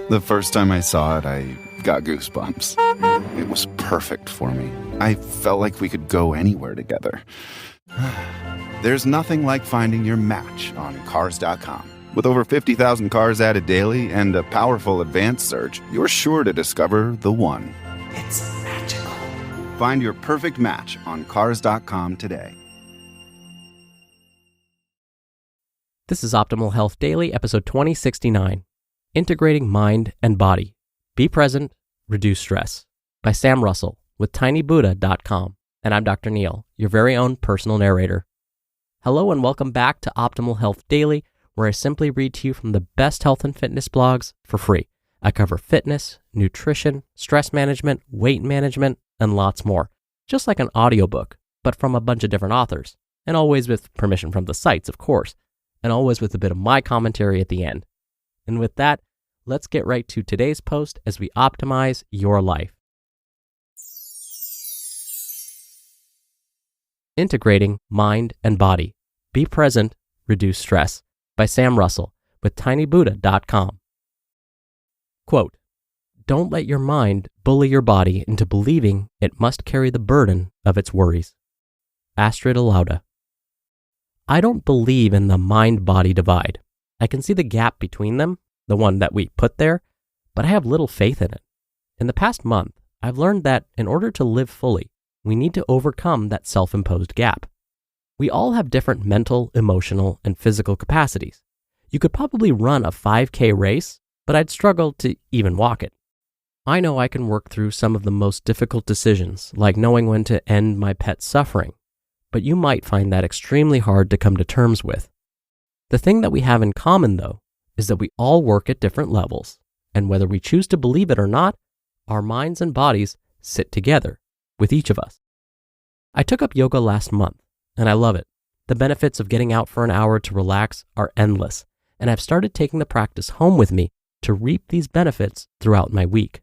The first time I saw it, I got goosebumps. It was perfect for me. I felt like we could go anywhere together. There's nothing like finding your match on Cars.com. With over 50,000 cars added daily and a powerful advanced search, you're sure to discover the one. It's magical. Find your perfect match on Cars.com today. This is Optimal Health Daily, episode 2069, Integrating Mind and Body. Be Present, Reduce Stress, by Sam Russell with tinybuddha.com. And I'm Dr. Neil, your very own personal narrator. Hello and welcome back to Optimal Health Daily, where I simply read to you from the best health and fitness blogs for free. I cover fitness, nutrition, stress management, weight management, and lots more. Just like an audiobook, but from a bunch of different authors. And always with permission from the sites, of course. And always with a bit of my commentary at the end. And with that, let's get right to today's post as we optimize your life. Integrating Mind and Body. Be Present, Reduce Stress, by Sam Russell with tinybuddha.com. Quote, "Don't let your mind bully your body into believing it must carry the burden of its worries." Astrid Alauda. I don't believe in the mind-body divide. I can see the gap between them, the one that we put there, but I have little faith in it. In the past month, I've learned that in order to live fully, we need to overcome that self-imposed gap. We all have different mental, emotional, and physical capacities. You could probably run a 5K race, but I'd struggle to even walk it. I know I can work through some of the most difficult decisions, like knowing when to end my pet's suffering, but you might find that extremely hard to come to terms with. The thing that we have in common, though, is that we all work at different levels, and whether we choose to believe it or not, our minds and bodies sit together with each of us. I took up yoga last month, and I love it. The benefits of getting out for an hour to relax are endless, and I've started taking the practice home with me to reap these benefits throughout my week.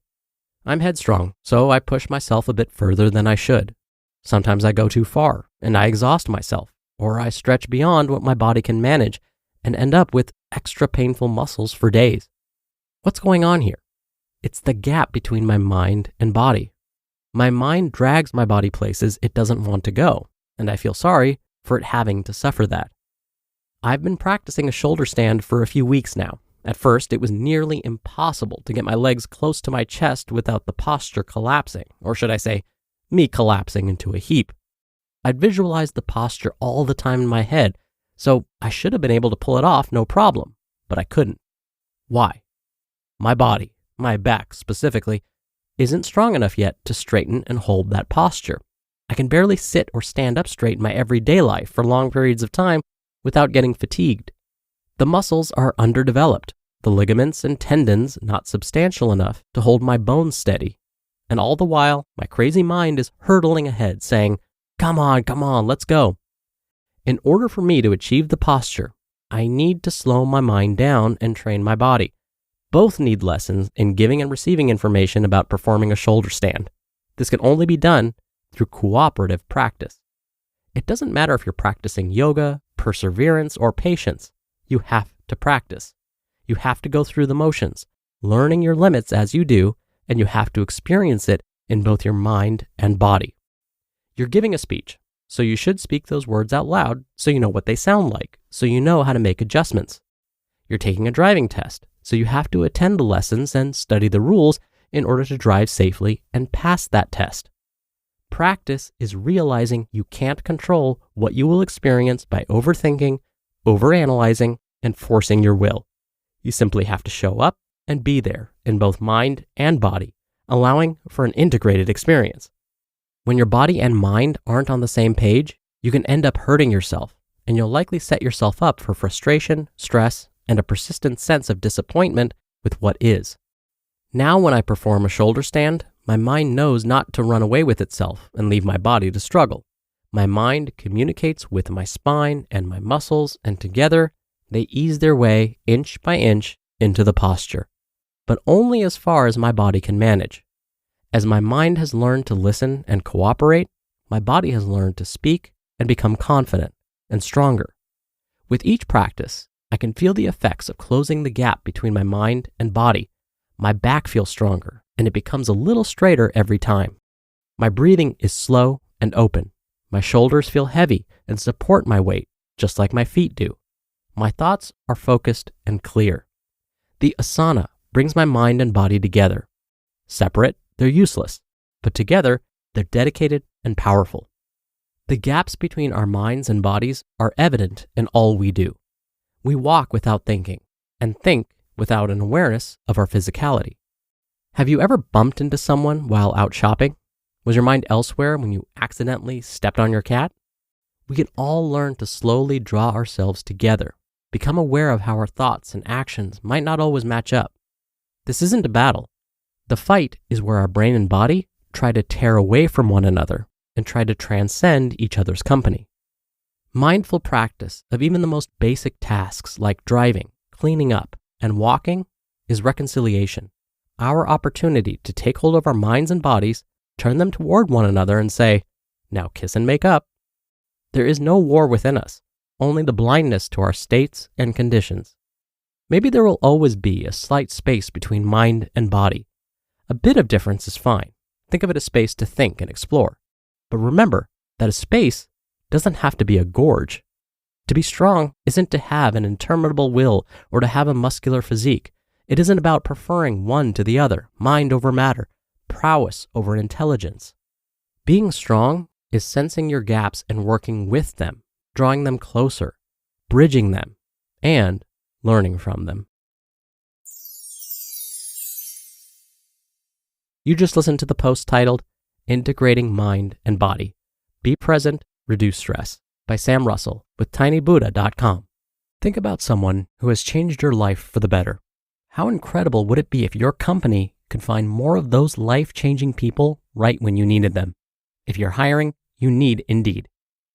I'm headstrong, so I push myself a bit further than I should. Sometimes I go too far, and I exhaust myself, or I stretch beyond what my body can manage and end up with extra painful muscles for days. What's going on here? It's the gap between my mind and body. My mind drags my body places it doesn't want to go, and I feel sorry for it having to suffer that. I've been practicing a shoulder stand for a few weeks now. At first, it was nearly impossible to get my legs close to my chest without the posture collapsing, or should I say, me collapsing into a heap. I'd visualized the posture all the time in my head, so I should have been able to pull it off no problem, but I couldn't. Why? My body, my back specifically, isn't strong enough yet to straighten and hold that posture. I can barely sit or stand up straight in my everyday life for long periods of time without getting fatigued. The muscles are underdeveloped, the ligaments and tendons not substantial enough to hold my bones steady. And all the while, my crazy mind is hurtling ahead saying, come on, let's go. In order for me to achieve the posture, I need to slow my mind down and train my body. Both need lessons in giving and receiving information about performing a shoulder stand. This can only be done through cooperative practice. It doesn't matter if you're practicing yoga, perseverance, or patience. You have to practice. You have to go through the motions, learning your limits as you do, and you have to experience it in both your mind and body. You're giving a speech, so you should speak those words out loud so you know what they sound like, so you know how to make adjustments. You're taking a driving test, so you have to attend the lessons and study the rules in order to drive safely and pass that test. Practice is realizing you can't control what you will experience by overthinking, overanalyzing, and forcing your will. You simply have to show up and be there in both mind and body, allowing for an integrated experience. When your body and mind aren't on the same page, you can end up hurting yourself, and you'll likely set yourself up for frustration, stress, and a persistent sense of disappointment with what is. Now when I perform a shoulder stand, my mind knows not to run away with itself and leave my body to struggle. My mind communicates with my spine and my muscles, and together they ease their way inch by inch into the posture, but only as far as my body can manage. As my mind has learned to listen and cooperate, my body has learned to speak and become confident and stronger. With each practice, I can feel the effects of closing the gap between my mind and body. My back feels stronger, and it becomes a little straighter every time. My breathing is slow and open. My shoulders feel heavy and support my weight, just like my feet do. My thoughts are focused and clear. The asana brings my mind and body together. Separate, they're useless, but together, they're dedicated and powerful. The gaps between our minds and bodies are evident in all we do. We walk without thinking and think without an awareness of our physicality. Have you ever bumped into someone while out shopping? Was your mind elsewhere when you accidentally stepped on your cat? We can all learn to slowly draw ourselves together, become aware of how our thoughts and actions might not always match up. This isn't a battle. The fight is where our brain and body try to tear away from one another and try to transcend each other's company. Mindful practice of even the most basic tasks like driving, cleaning up, and walking is reconciliation, our opportunity to take hold of our minds and bodies, turn them toward one another and say, now kiss and make up. There is no war within us, only the blindness to our states and conditions. Maybe there will always be a slight space between mind and body. A bit of difference is fine. Think of it as space to think and explore. But remember that a space doesn't have to be a gorge. To be strong isn't to have an interminable will or to have a muscular physique. It isn't about preferring one to the other, mind over matter, prowess over intelligence. Being strong is sensing your gaps and working with them, drawing them closer, bridging them, and learning from them. You just listened to the post titled Integrating Mind and Body. Be Present, Reduce Stress by Sam Russell with tinybuddha.com. Think about someone who has changed your life for the better. How incredible would it be if your company could find more of those life-changing people right when you needed them? If you're hiring, you need Indeed.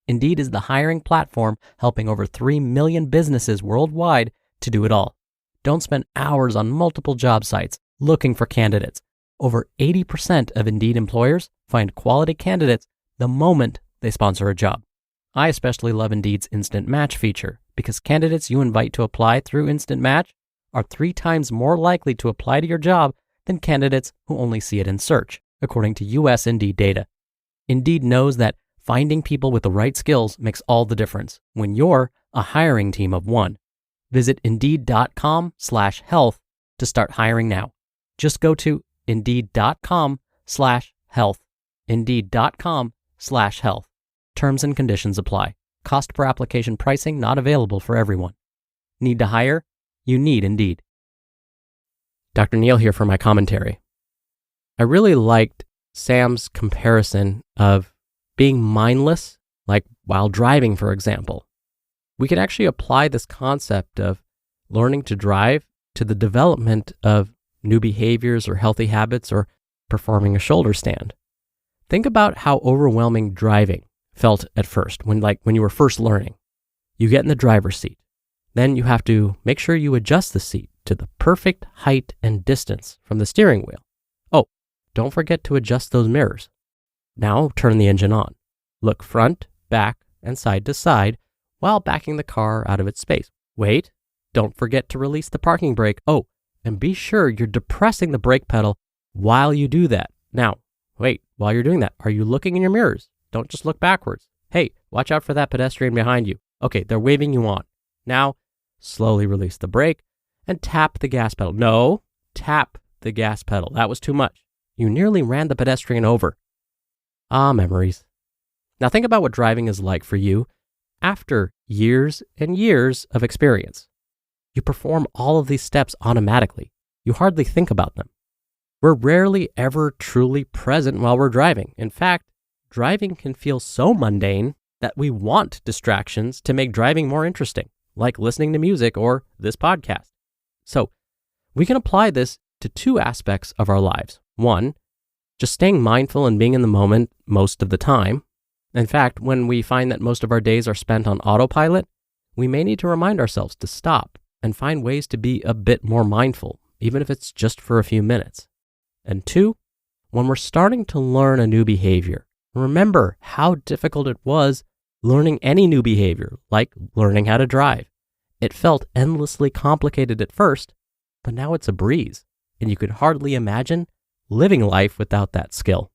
Indeed is the hiring platform helping over 3 million businesses worldwide to do it all. Don't spend hours on multiple job sites looking for candidates. Over 80% of Indeed employers find quality candidates the moment they sponsor a job. I especially love Indeed's Instant Match feature because candidates you invite to apply through Instant Match are 3 times more likely to apply to your job than candidates who only see it in search, according to US Indeed data. Indeed knows that finding people with the right skills makes all the difference when you're a hiring team of one. Visit Indeed.com/health to start hiring now. Just go to Indeed.com/health. Indeed.com/health. Terms and conditions apply. Cost per application pricing not available for everyone. Need to hire? You need Indeed. Dr. Neal here for my commentary. I really liked Sam's comparison of being mindless, like while driving, for example. We can actually apply this concept of learning to drive to the development of new behaviors or healthy habits or performing a shoulder stand. Think about how overwhelming driving felt at first when you were first learning. You get in the driver's seat. Then you have to make sure you adjust the seat to the perfect height and distance from the steering wheel. Oh, don't forget to adjust those mirrors. Now turn the engine on. Look front, back, and side to side while backing the car out of its space. Wait, don't forget to release the parking brake. Oh, and be sure you're depressing the brake pedal while you do that. Now, wait, while you're doing that, are you looking in your mirrors? Don't just look backwards. Hey, watch out for that pedestrian behind you. Okay, they're waving you on. Now, slowly release the brake and tap the gas pedal. No, tap the gas pedal. That was too much. You nearly ran the pedestrian over. Ah, memories. Now think about what driving is like for you after years and years of experience. You perform all of these steps automatically. You hardly think about them. We're rarely ever truly present while we're driving. In fact, driving can feel so mundane that we want distractions to make driving more interesting, like listening to music or this podcast. So we can apply this to 2 aspects of our lives. 1, just staying mindful and being in the moment most of the time. In fact, when we find that most of our days are spent on autopilot, we may need to remind ourselves to stop and find ways to be a bit more mindful, even if it's just for a few minutes. And 2, when we're starting to learn a new behavior, remember how difficult it was learning any new behavior, like learning how to drive. It felt endlessly complicated at first, but now it's a breeze. and you could hardly imagine living life without that skill.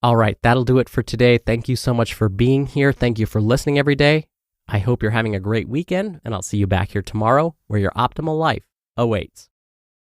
All right, that'll do it for today. Thank you so much for being here. Thank you for listening every day. I hope you're having a great weekend, and I'll see you back here tomorrow where your optimal life awaits.